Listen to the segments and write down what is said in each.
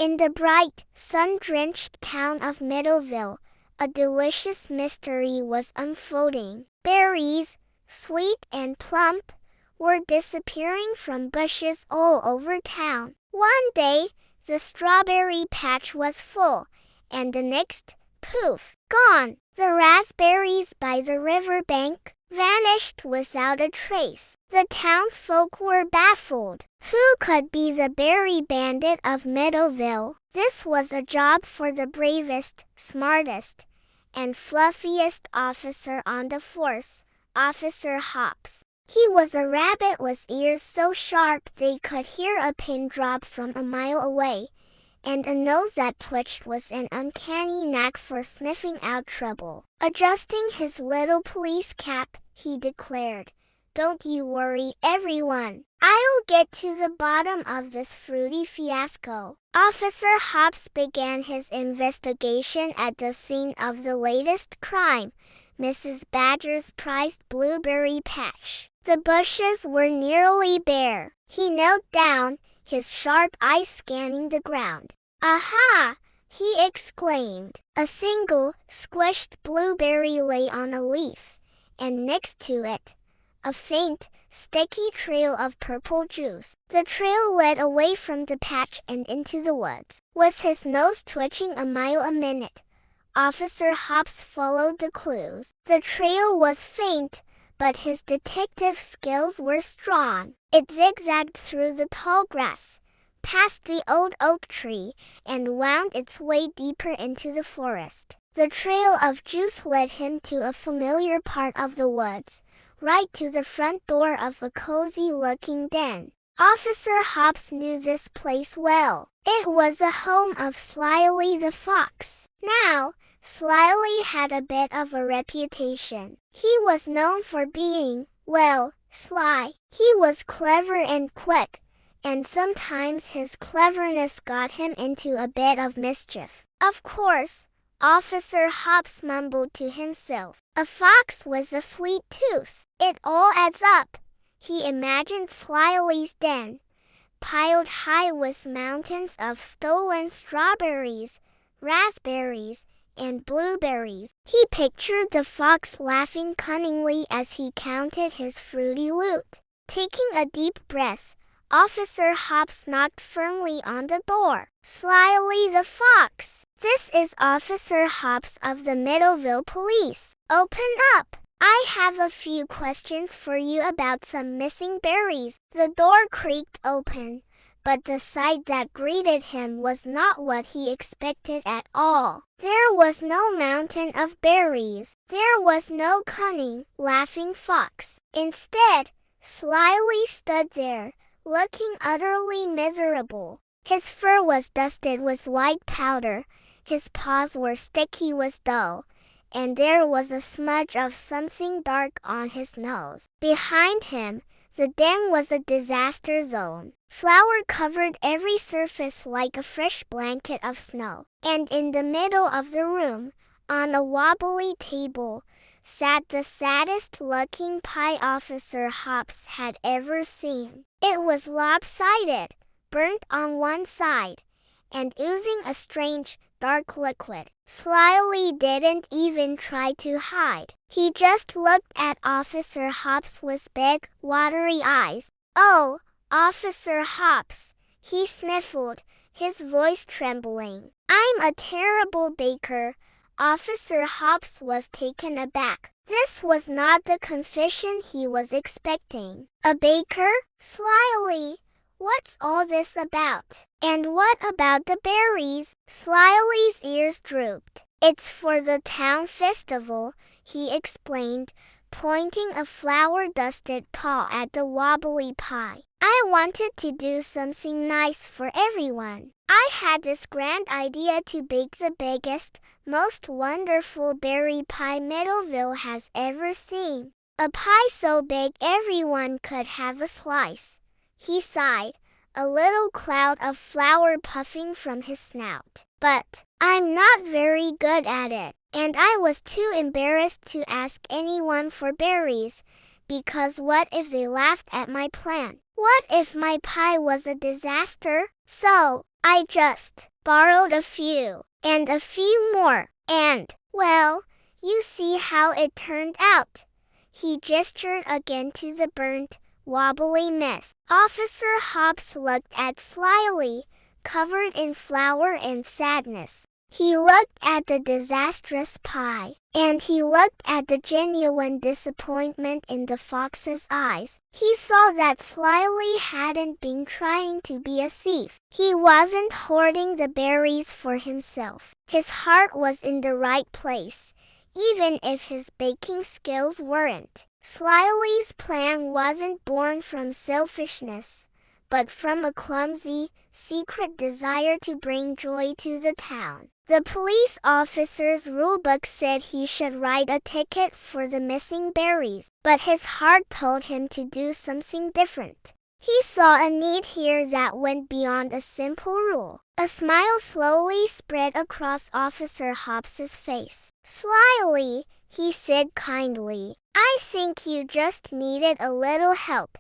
In the bright, sun-drenched town of Meadowville, a delicious mystery was unfolding. Berries, sweet and plump, were disappearing from bushes all over town. One day, the strawberry patch was full, and the next, poof, gone. The raspberries by the riverbank vanished without a trace. The townsfolk were baffled. Who could be the berry bandit of Meadowville? This was a job for the bravest, smartest, and fluffiest officer on the force, Officer Hops. He was a rabbit with ears so sharp they could hear a pin drop from a mile away, and a nose that twitched with an uncanny knack for sniffing out trouble. Adjusting his little police cap, he declared, "Don't you worry, everyone. I'll get to the bottom of this fruity fiasco." Officer Hops began his investigation at the scene of the latest crime, Mrs. Badger's prized blueberry patch. The bushes were nearly bare. He knelt down, his sharp eyes scanning the ground. "Aha!" he exclaimed. A single, squished blueberry lay on a leaf, and next to it, a faint, sticky trail of purple juice. The trail led away from the patch and into the woods. With his nose twitching a mile a minute, Officer Hops followed the clues. The trail was faint, but his detective skills were strong. It zigzagged through the tall grass, past the old oak tree, and wound its way deeper into the forest. The trail of juice led him to a familiar part of the woods, right to the front door of a cozy-looking den. Officer Hops knew this place well. It was the home of Slyly the Fox. Now, Slyly had a bit of a reputation. He was known for being, well, sly. He was clever and quick, and sometimes his cleverness got him into a bit of mischief. Of course, Officer Hops mumbled to himself. A fox with a sweet tooth. It all adds up. He imagined Slyly's den, piled high with mountains of stolen strawberries, raspberries, and blueberries. He pictured the fox laughing cunningly as he counted his fruity loot. Taking a deep breath, Officer Hops knocked firmly on the door. "Slyly the Fox. This is Officer Hops of the Meadowville Police. Open up. I have a few questions for you about some missing berries." The door creaked open, but the sight that greeted him was not what he expected at all. There was no mountain of berries. There was no cunning, laughing fox. Instead, Slyly stood there, looking utterly miserable. His fur was dusted with white powder, his paws were sticky with dough, and there was a smudge of something dark on his nose. Behind him, the den was a disaster zone. Flour covered every surface like a fresh blanket of snow. And in the middle of the room, on a wobbly table, sat the saddest-looking pie Officer Hops had ever seen. It was lopsided, burnt on one side, and oozing a strange, dark liquid. Slyly didn't even try to hide. He just looked at Officer Hops with big, watery eyes. "Oh, Officer Hops," he sniffled, his voice trembling. "I'm a terrible baker." Officer Hops was taken aback. This was not the confession he was expecting. "A baker? Slyly, what's all this about? And what about the berries?" Slyly's ears drooped. "It's for the town festival," he explained, pointing a flour-dusted paw at the wobbly pie. "I wanted to do something nice for everyone. I had this grand idea to bake the biggest, most wonderful berry pie Meadowville has ever seen. A pie so big everyone could have a slice." He sighed, a little cloud of flour puffing from his snout. "But I'm not very good at it, and I was too embarrassed to ask anyone for berries, because what if they laughed at my plan? What if my pie was a disaster? So I just borrowed a few, and a few more, and, well, you see how it turned out. He gestured again to the burnt, wobbly mess. Officer Hops looked at Slyly, covered in flour and sadness. He looked at the disastrous pie, and he looked at the genuine disappointment in the fox's eyes. He saw that Slyly hadn't been trying to be a thief. He wasn't hoarding the berries for himself. His heart was in the right place, even if his baking skills weren't. Slyly's plan wasn't born from selfishness, but from a clumsy, secret desire to bring joy to the town. The police officer's rulebook said he should write a ticket for the missing berries, but his heart told him to do something different. He saw a need here that went beyond a simple rule. A smile slowly spread across Officer Hops's face. "Slyly," he said kindly, "I think you just needed a little help."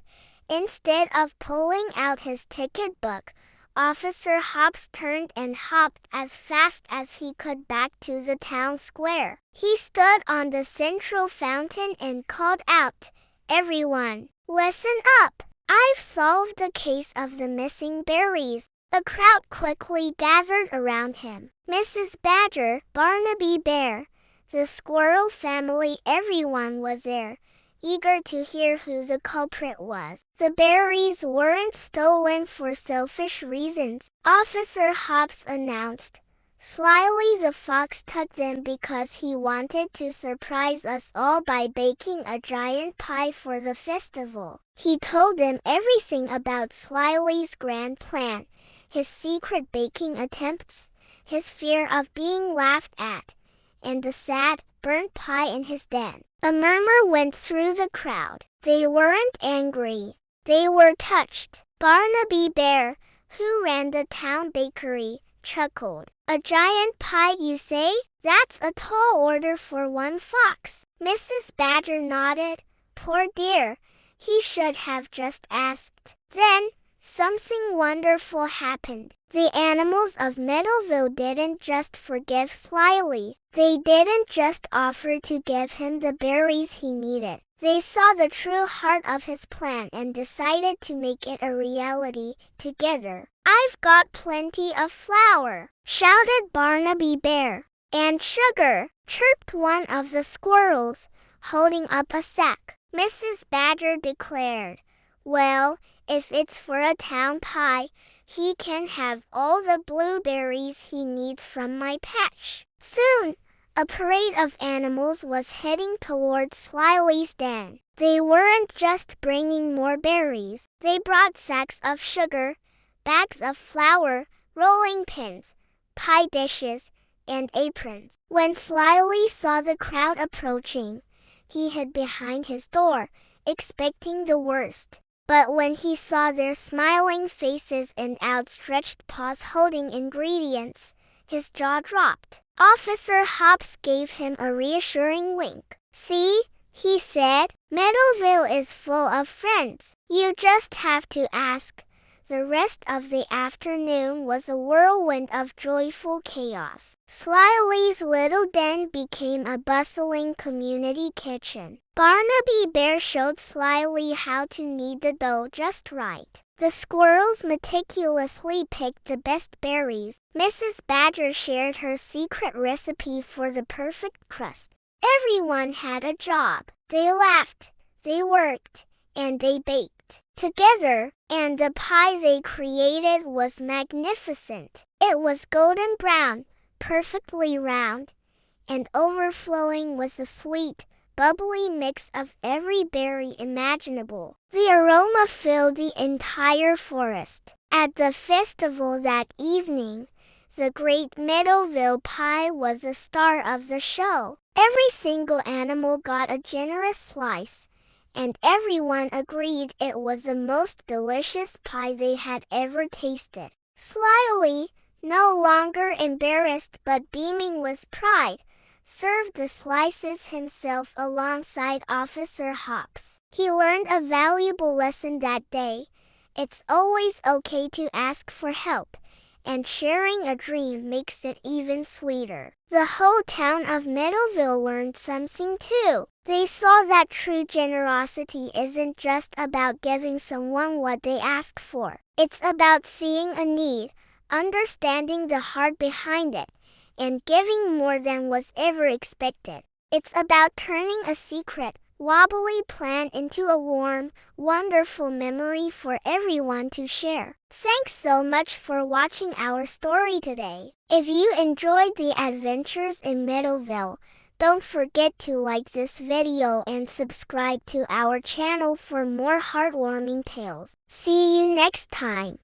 Instead of pulling out his ticket book, Officer Hops turned and hopped as fast as he could back to the town square. He stood on the central fountain and called out, "Everyone, listen up! I've solved the case of the missing berries." A crowd quickly gathered around him. Mrs. Badger, Barnaby Bear, the squirrel family, everyone was there, eager to hear who the culprit was. The berries weren't stolen for selfish reasons, Officer Hops announced. Slyly the Fox took them because he wanted to surprise us all by baking a giant pie for the festival. He told them everything about Slyly's grand plan, his secret baking attempts, his fear of being laughed at, and the sad, burnt pie in his den. A murmur went through the crowd. They weren't angry. They were touched. Barnaby Bear, who ran the town bakery, chuckled. "A giant pie, you say? That's a tall order for one fox." Mrs. Badger nodded. "Poor dear, he should have just asked." Then, something wonderful happened. The animals of Meadowville didn't just forgive Slyly. They didn't just offer to give him the berries he needed. They saw the true heart of his plan and decided to make it a reality together. "I've got plenty of flour," shouted Barnaby Bear. "And sugar," chirped one of the squirrels, holding up a sack. Mrs. Badger declared, "Well, if it's for a town pie, he can have all the blueberries he needs from my patch." Soon, a parade of animals was heading towards Slyly's den. They weren't just bringing more berries. They brought sacks of sugar, bags of flour, rolling pins, pie dishes, and aprons. When Slyly saw the crowd approaching, he hid behind his door, expecting the worst. But when he saw their smiling faces and outstretched paws holding ingredients, his jaw dropped. Officer Hops gave him a reassuring wink. "See," he said, "Meadowville is full of friends. You just have to ask." The rest of the afternoon was a whirlwind of joyful chaos. Slyly's little den became a bustling community kitchen. Barnaby Bear showed Slyly how to knead the dough just right. The squirrels meticulously picked the best berries. Mrs. Badger shared her secret recipe for the perfect crust. Everyone had a job. They laughed, they worked, and they baked together, and the pie they created was magnificent. It was golden brown, perfectly round, and overflowing with a sweet, bubbly mix of every berry imaginable. The aroma filled the entire forest. At the festival that evening, the great Meadowville pie was the star of the show. Every single animal got a generous slice, and everyone agreed it was the most delicious pie they had ever tasted. Slyly, no longer embarrassed but beaming with pride, served the slices himself alongside Officer Hops. He learned a valuable lesson that day. It's always okay to ask for help, and sharing a dream makes it even sweeter. The whole town of Meadowville learned something too. They saw that true generosity isn't just about giving someone what they ask for. It's about seeing a need, understanding the heart behind it, and giving more than was ever expected. It's about turning a secret, wobbly plan into a warm, wonderful memory for everyone to share. Thanks so much for watching our story today. If you enjoyed the adventures in Meadowville, don't forget to like this video and subscribe to our channel for more heartwarming tales. See you next time.